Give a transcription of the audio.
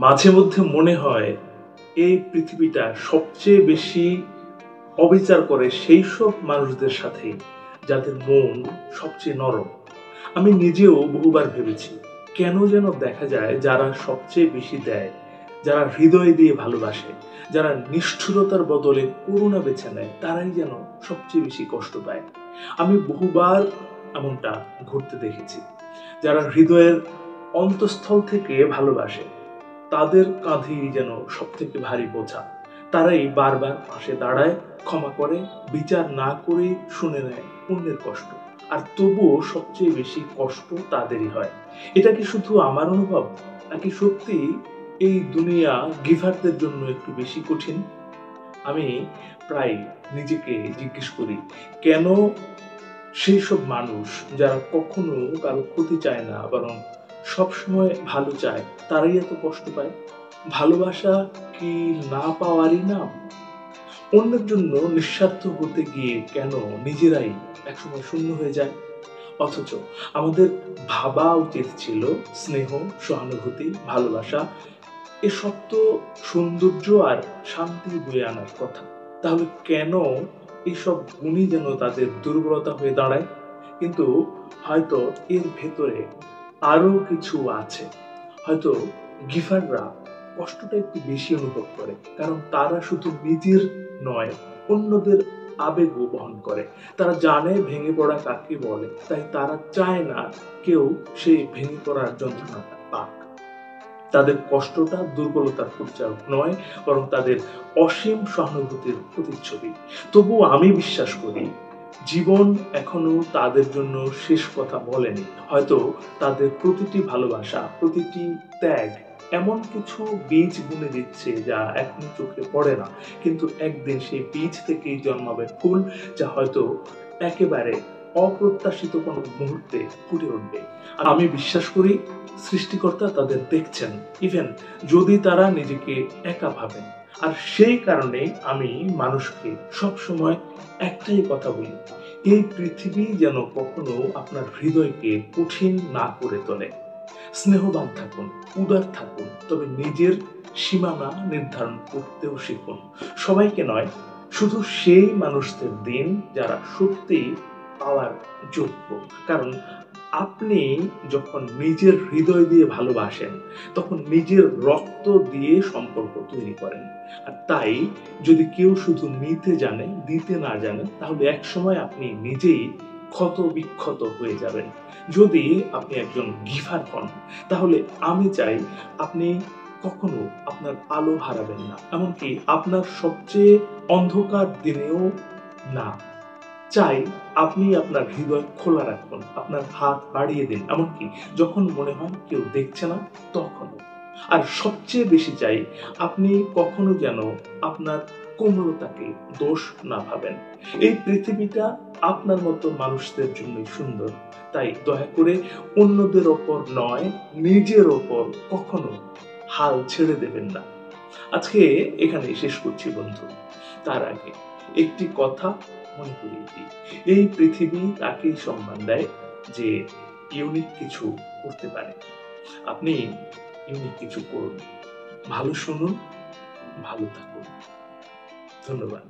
মাঝে মধ্যে মনে হয় এই পৃথিবীটা সবচেয়ে বেশি অবিচার করে সেই সব মানুষদের সাথে যাদের মন সবচেয়ে নরম। আমি নিজেও বহুবার ভেবেছি কেন যেন দেখা যায় যারা সবচেয়ে বেশি দেয়, যারা হৃদয় দিয়ে ভালোবাসে, যারা নিষ্ঠুরতার বদলে করুণা বেছে নেয়, তারাই যেন সবচেয়ে বেশি কষ্ট পায়। আমি বহুবার এমনটা ঘটতে দেখেছি। যারা হৃদয়ের অন্তঃস্থল থেকে ভালোবাসে তাদের কাঁধেই যেন সব থেকে ভারী বোঝা। তারাই বারবার পাশে দাঁড়ায়, ক্ষমা করে, বিচার না করে শুনে নেয় অন্যের কষ্ট। আর তবুও সবচেয়ে বেশি কষ্ট তাদেরই হয়। এটা কি শুধু আমার অনুভব, নাকি সত্যি এই দুনিয়া গিভারদের জন্য একটু বেশি কঠিন? আমি প্রায় নিজেকে জিজ্ঞেস করি, কেন সেই সব মানুষ যারা কখনো কারো ক্ষতি চায় না, বরং সবসময় ভালো চায়, তারাই এত কষ্ট পায়? ভালোবাসা কি না পাওয়ারই নাম? অন্যের জন্য নিঃস্বার্থ হতে গিয়ে কেন নিজেরাই একসময় শূন্য হয়ে যায়? অথচ আমাদের ভাবা উচিত ছিল স্নেহ, সহানুভূতি, ভালোবাসা এসব তো সৌন্দর্য আর শান্তি বয়ে আনার কথা। তাহলে কেন এইসব গুণই যেন তাদের দুর্বলতা হয়ে দাঁড়ায়? কিন্তু হয়তো এর ভেতরে আরো কিছু আছে। হয়তো গিফাররা কষ্টটা একটু বেশি অনুভব করে, কারণ তারা শুধু নিজের নয়, অন্যদের আবেগও বহন করে। তারা জানে ভেঙে পড়া কাকে বলে, তাই তারা চায় না কেউ সেই ভেঙে পড়ার যন্ত্রণাটা পাক। তাদের কষ্টটা দুর্বলতার পরিচায়ক নয়, বরং তাদের অসীম সহানুভূতির প্রতিচ্ছবি। তবুও আমি বিশ্বাস করি জীবন এখনো তাদের জন্য শেষ কথা বলেনি। হয়তো তাদের প্রতিটি ভালোবাসা, প্রতিটি ত্যাগ এমন কিছু বীজ বুনে দিচ্ছে যা এখন চোখে পড়ে না, কিন্তু একদিন সেই বীজ থেকেই জন্মাবে ফুল, যা হয়তো একেবারে অপ্রত্যাশিত কোনো মুহূর্তে ফুটে উঠবে। আমি বিশ্বাস করি সৃষ্টিকর্তা তাদের দেখছেন, ইভেন যদি তারা নিজেকে একা ভাবেন। আর সেই কারণে আমি মানুষকে সবসময় একটাই কথা বলি, এই পৃথিবী যেন কখনো আপনার হৃদয়কে কঠিন না করে তোলে। স্নেহবান থাকুন, উদার থাকুন, তবে নিজের সীমানা নির্ধারণ করতেও শিখুন। সবাইকে নয়, শুধু সেই মানুষদের দিন যারা সত্যি পাওয়ার যোগ্য। কারণ আপনি যখন নিজের হৃদয় দিয়ে ভালোবাসেন, তখন নিজের রক্ত দিয়ে সম্পর্ক তৈরি করেন। আর তাই যদি কেউ শুধু নিতে জানে, দিতে না জানে, তাহলে একসময় আপনি নিজেই ক্ষত বিক্ষত হয়ে যাবেন। যদি আপনি একজন গিভার হন, তাহলে আমি চাই আপনি কখনো আপনার আলো হারাবেন না, এমনকি আপনার সবচেয়ে অন্ধকার দিনেও না। চাই আপনি আপনার হৃদয় খোলা রাখুন, আপনার হাত বাড়িয়ে দিন, এমনকি যখন মনে হয় কেউ দেখছে না তখনও। আর সবচেয়ে বেশি চাই আপনি কখনো যেন আপনার কোমলতাকে দোষ না ভাবেন। এই পৃথিবীটা আপনার মতো মানুষদের জন্যই সুন্দর। তাই দয়া করে অন্যদের ওপর নয়, নিজের ওপর কখনো হাল ছেড়ে দেবেন না। আজকে এখানেই শেষ করছি বন্ধু। তার আগে একটি কথা মনে করিয়ে দিই, এই পৃথিবী তাকেই সম্মান দেয় যে ইউনিক কিছু করতে পারে। আপনি ইউনিক কিছু করুন, ভালো শুনুন, ভালো থাকুন। ধন্যবাদ।